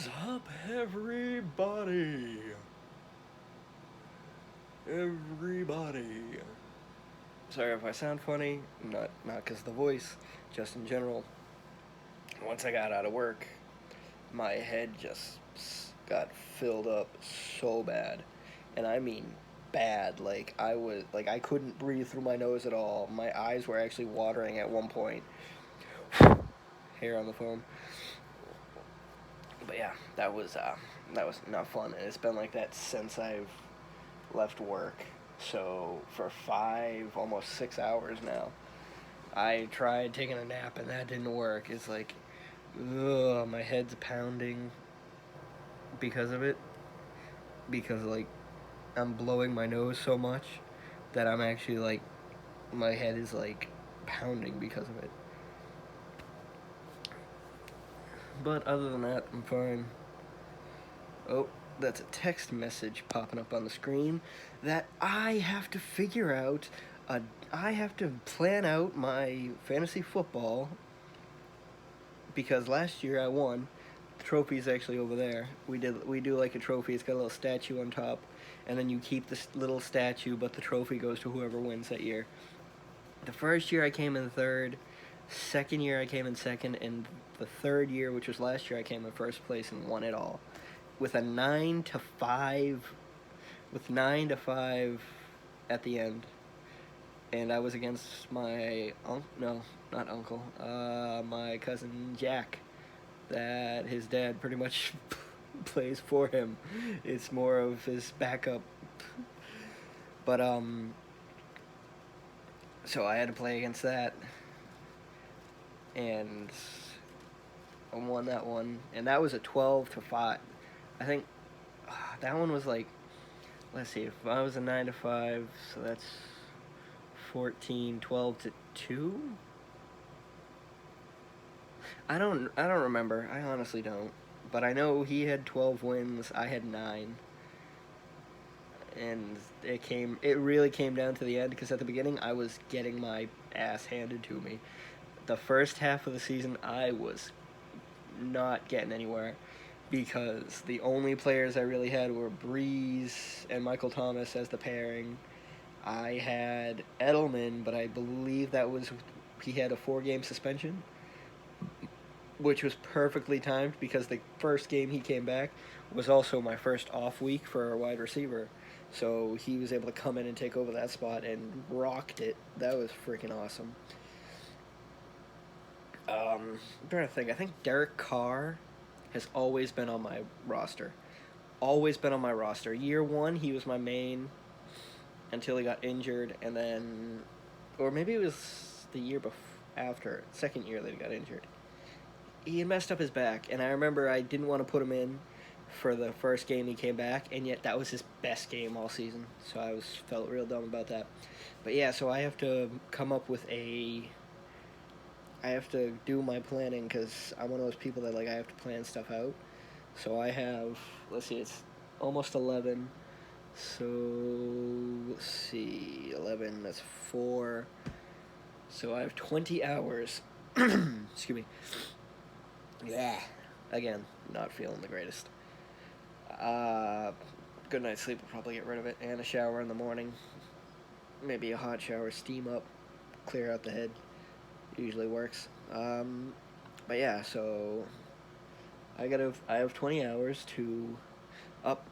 is up, everybody? Everybody. Sorry if I sound funny. Not because of the voice, just in general. Once I got out of work, my head just got filled up so bad, and I mean bad. I couldn't breathe through my nose at all. My eyes were actually watering at one point. Hair on the phone. But yeah, that was not fun, and it's been like that since I've left work. So for 5, almost 6 hours now, I tried taking a nap and that didn't work. It's like, ugh, my head's pounding because of it. Because like I'm blowing my nose so much that I'm actually like my head is like pounding because of it. But other than that, I'm fine. Oh, that's a text message popping up on the screen that I have to figure out. I have to plan out my fantasy football because last year I won. The trophy's actually over there. We do like a trophy. It's got a little statue on top, and then you keep this little statue, but the trophy goes to whoever wins that year. The first year I came in third. Second year I came in second, and the third year, which was last year, I came in first place and won it all with a 9-5, with 9-5 at the end, and I was against my no, not uncle, my cousin Jack, that his dad pretty much plays for him. It's more of his backup, but so I had to play against that, and I won that one, and that was a 12-5. I think that one was like, let's see, if I was a 9-5, so that's 14, 12-2. I don't remember. I honestly don't. But I know he had 12 wins. I had 9. And it really came down to the end because at the beginning I was getting my ass handed to me. The first half of the season I was not getting anywhere because the only players I really had were Breeze and Michael Thomas as the pairing. I had Edelman, but I believe he had a 4-game suspension, which was perfectly timed because the first game he came back was also my first off week for a wide receiver. So he was able to come in and take over that spot and rocked it. That was freaking awesome. I'm trying to think. I think Derek Carr has always been on my roster. Always been on my roster. Year one, he was my main until he got injured, and then, or maybe it was the year after, second year that he got injured. He had messed up his back, and I remember I didn't want to put him in for the first game he came back, and yet that was his best game all season. So felt real dumb about that. But yeah, so I have to come up with I have to do my planning because I'm one of those people that I have to plan stuff out. So I have, let's see, it's almost 11. So let's see, 11. That's 4. So I have 20 hours. Excuse me. Yeah. Again, not feeling the greatest. Good night's sleep will probably get rid of it, and a shower in the morning. Maybe a hot shower, steam up, clear out the head. Usually works. But yeah, so I have 20 hours to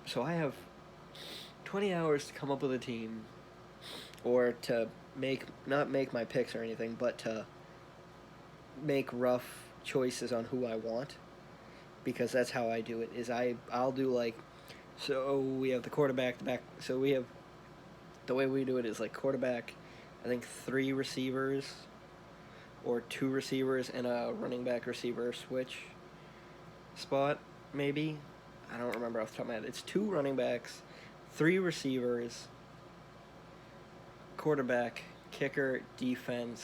so I have 20 hours to come up with a team, or to not make my picks or anything, but to make rough choices on who I want, because that's how I do it. I'll do so we have the quarterback, the back. So we have the way we do it is quarterback, I think 3 receivers, or 2 receivers and a running back receiver switch spot, maybe. I don't remember off the top of my head. It's 2 running backs, 3 receivers, quarterback, kicker, defense.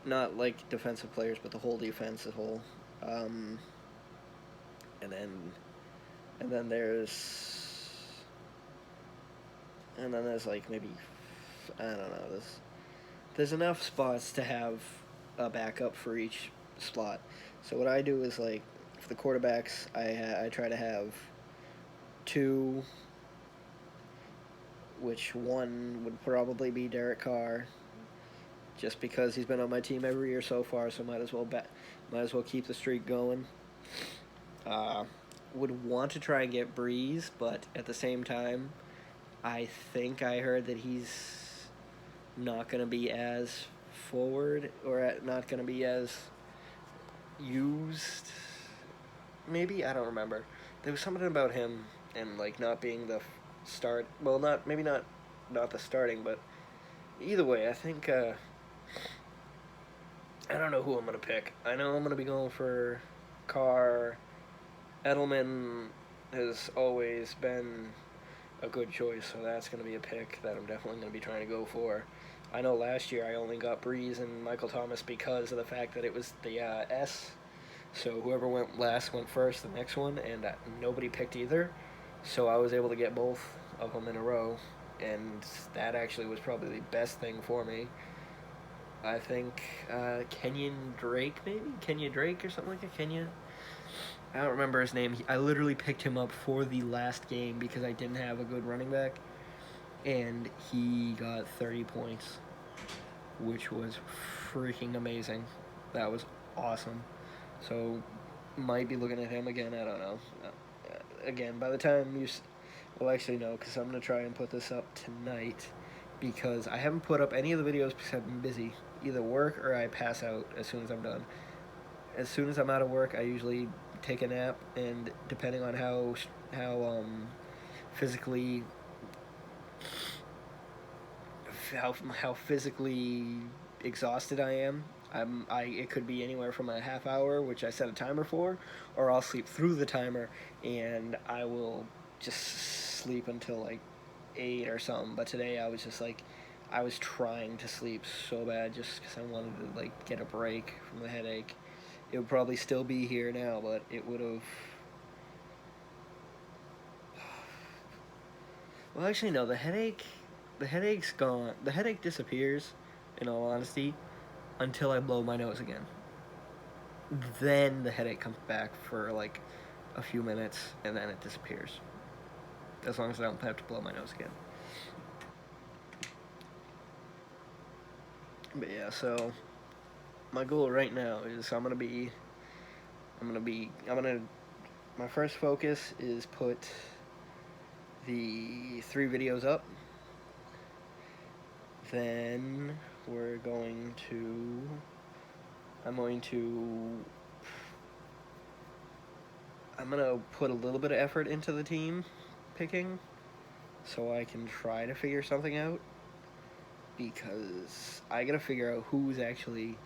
Not defensive players, but the whole defense as a whole. And then there's maybe, I don't know, there's enough spots to have a backup for each slot. So what I do is for the quarterbacks, I try to have two, which one would probably be Derek Carr, just because he's been on my team every year so far, so might as well keep the streak going. Uh, would want to try and get Breeze, but at the same time, I think I heard that he's not going to be as forward or not going to be as used. Maybe I don't remember. There was something about him and like not being the start. Well, not maybe not the starting, but either way, I think I don't know who I'm gonna pick. I know I'm gonna be going for Carr. Edelman has always been a good choice, so that's going to be a pick that I'm definitely going to be trying to go for. I know last year I only got Breeze and Michael Thomas because of the fact that it was the S. So whoever went last went first the next one, and nobody picked either. So I was able to get both of them in a row, and that actually was probably the best thing for me. I think Kenyon Drake, maybe? Kenya Drake or something like that? I don't remember his name. I literally picked him up for the last game because I didn't have a good running back, and he got 30 points, which was freaking amazing. That was awesome. So, might be looking at him again. I don't know. Again, by the time well, actually no, because I'm gonna try and put this up tonight, because I haven't put up any of the videos because I've been busy. Either work or I pass out as soon as I'm done. As soon as I'm out of work, I usually take a nap, and depending on how physically how physically exhausted I am, it could be anywhere from a half hour, which I set a timer for, or I'll sleep through the timer and I will just sleep until like 8 or something. But today I was just like, I was trying to sleep so bad just because I wanted to like get a break from the headache. It would probably still be here now, but it would have. Well, actually, no. The headache's gone. The headache disappears, in all honesty, until I blow my nose again. Then the headache comes back for like a few minutes, and then it disappears. As long as I don't have to blow my nose again. But yeah, so my goal right now is my first focus is put the 3 videos up. Then we're going to I'm going to I'm going to put a little bit of effort into the team picking so I can try to figure something out, because I got to figure out who's actually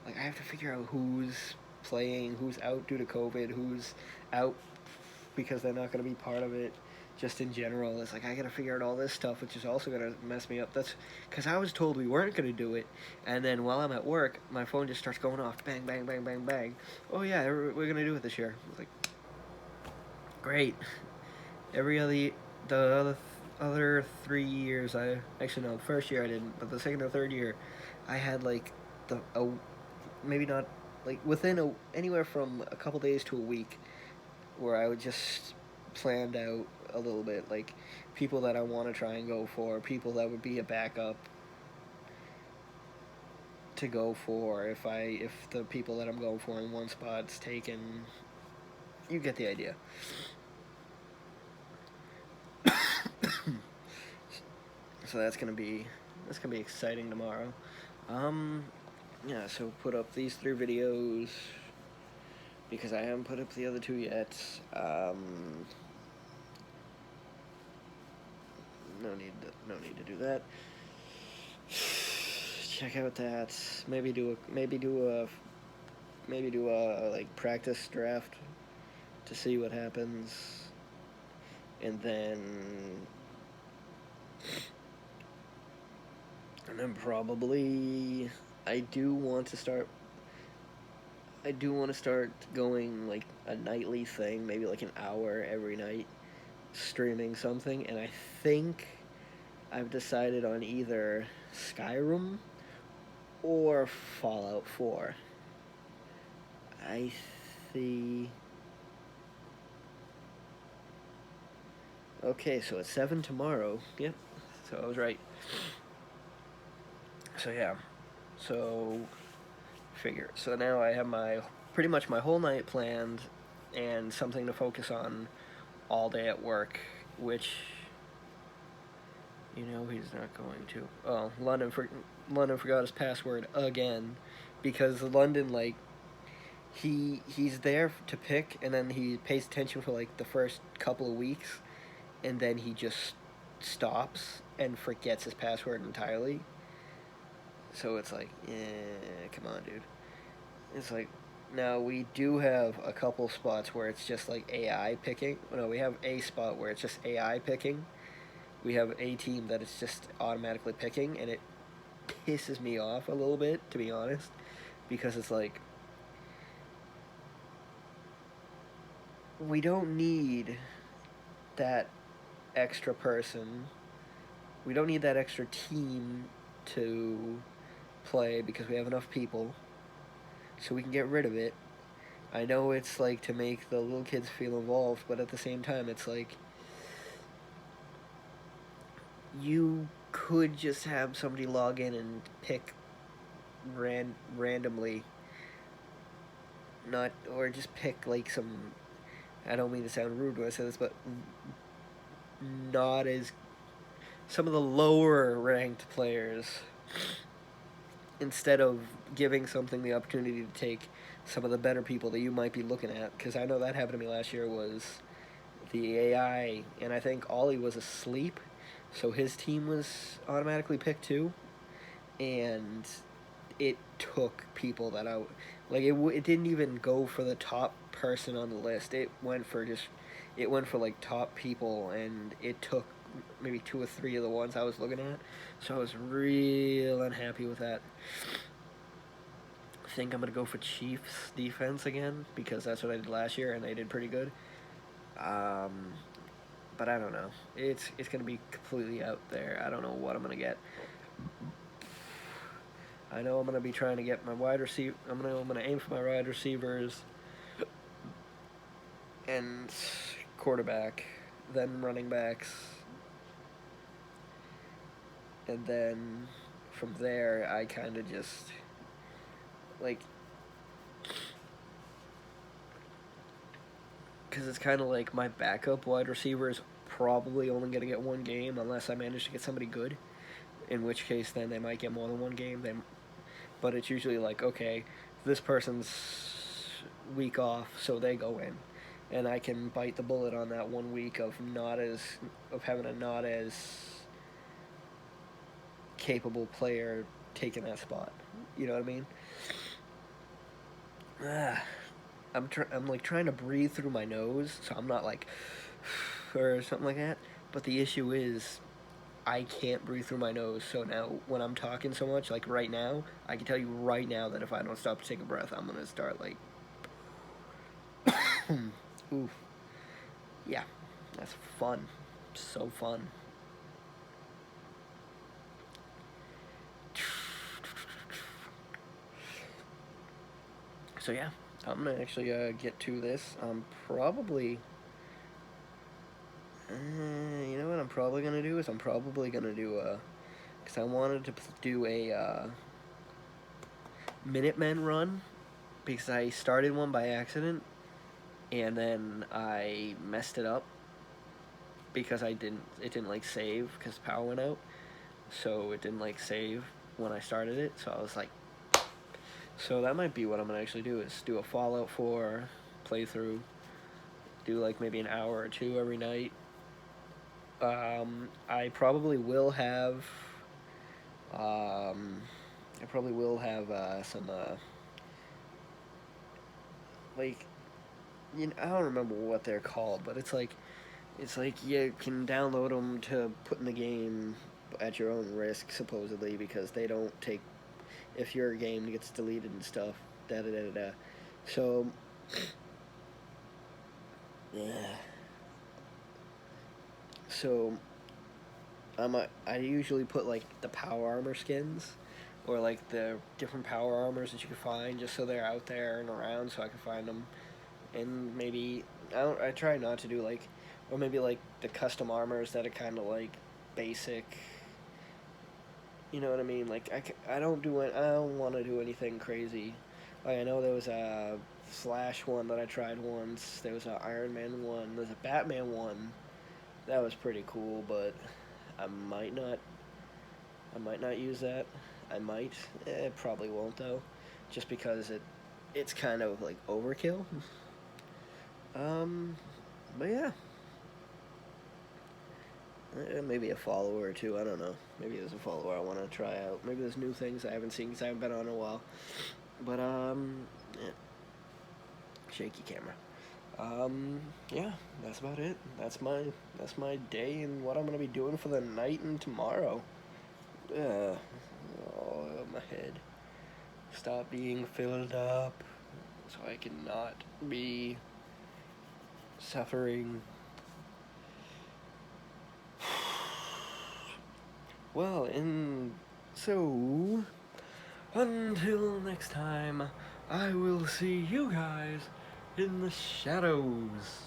I have to figure out who's playing, who's out due to COVID, who's out because they're not going to be part of it. Just in general, it's like I got to figure out all this stuff, which is also going to mess me up. That's because I was told we weren't going to do it, and then while I'm at work, my phone just starts going off, bang, bang, bang, bang, bang. Oh yeah, we're going to do it this year. I was like, great. Every other 3 years, I actually no, the first year I didn't, but the second or third year, I had like maybe not like within anywhere from a couple days to a week, where I would just planned out a little bit, like people that I want to try and go for, people that would be a backup to go for if the people that I'm going for in one spot's taken. You get the idea. So that's gonna be exciting tomorrow. Um, yeah. So put up these 3 videos because I haven't put up the other 2 yet. No need to do that. Check out that. Maybe do a like practice draft to see what happens, and then probably I do want to start. I do want to start going like a nightly thing, maybe like an hour every night, streaming something, and I think I've decided on either Skyrim or Fallout 4. I see. Okay, so it's 7 tomorrow. Yep. So I was right. So yeah. So figure. So now I have my pretty much my whole night planned and something to focus on all day at work, which he's not going to. Oh, London forgot his password again because London he's there to pick and then he pays attention for like the first couple of weeks and then he just stops and forgets his password entirely. So it's like, yeah, come on, dude. It's like, now we do have a couple spots where it's just like AI picking. No, we have a spot where it's just AI picking. We have a team that it's just automatically picking, and it pisses me off a little bit, to be honest, because it's like, we don't need that extra person. We don't need that extra team to play because we have enough people, so we can get rid of it. I know it's like to make the little kids feel involved, but at the same time, it's like you could just have somebody log in and pick randomly, not or just pick like some. I don't mean to sound rude when I say this, but not as some of the lower ranked players instead of giving something the opportunity to take some of the better people that you might be looking at. Because I know that happened to me last year. Was the AI, and I think Ollie was asleep, so his team was automatically picked too, and it took people that I like. It didn't even go for the top person on the list. It went for like top people, and it took maybe two or three of the ones I was looking at. So I was real unhappy with that. I think I'm gonna go for Chiefs defense again because that's what I did last year, and they did pretty good. Um, but I don't know. It's gonna be completely out there. I don't know what I'm gonna get. I know I'm gonna be trying to get my wide receiver. I'm gonna aim for my wide receivers and quarterback, then running backs, and then from there I kind of just like, because it's kind of like my backup wide receiver is probably only gonna get one game unless I manage to get somebody good. In which case, then they might get more than one game. But it's usually like, okay, this person's week off, so they go in, and I can bite the bullet on that 1 week of having a not as capable player taking that spot. You know what I mean? Ah, I'm like trying to breathe through my nose, so I'm not like or something like that. But the issue is I can't breathe through my nose. So now when I'm talking so much, like right now, I can tell you right now that if I don't stop to take a breath, I'm gonna start like, oof, yeah, that's fun, so fun. So yeah, I'm gonna actually get to this. Probably, you know what I'm probably gonna do is I'm probably gonna do because I wanted to do a Minutemen run because I started one by accident and then I messed it up because it didn't like save because power went out, so it didn't like save when I started it. So I was like, so that might be what I'm gonna actually do is do a Fallout 4 playthrough, do like maybe an hour or two every night. I probably will have some like, I don't remember what they're called, but it's like you can download them to put in the game at your own risk, supposedly, because they don't take if your game gets deleted and stuff. Da da da da. Da. So, yeah. So I usually put like the power armor skins, or like the different power armors that you can find, just so they're out there and around, so I can find them. And maybe I try not to do like or maybe like the custom armors that are kind of like basic. You know what I mean? Like I don't do it. I don't want to do anything crazy. Like I know there was a Flash one that I tried once. There was an Iron Man one. There's a Batman one. That was pretty cool, but I might not. I might not use that. I might. Probably won't though, just because it's kind of like overkill. Um, but yeah, maybe a follower or two. I don't know. Maybe there's a follower I want to try out. Maybe there's new things I haven't seen because I haven't been on in a while. But yeah. Shaky camera. Yeah, that's about it. That's my day and what I'm gonna be doing for the night and tomorrow. Uh, oh, my head. Stop being filled up, so I cannot be suffering. Well, and so until next time, I will see you guys in the shadows.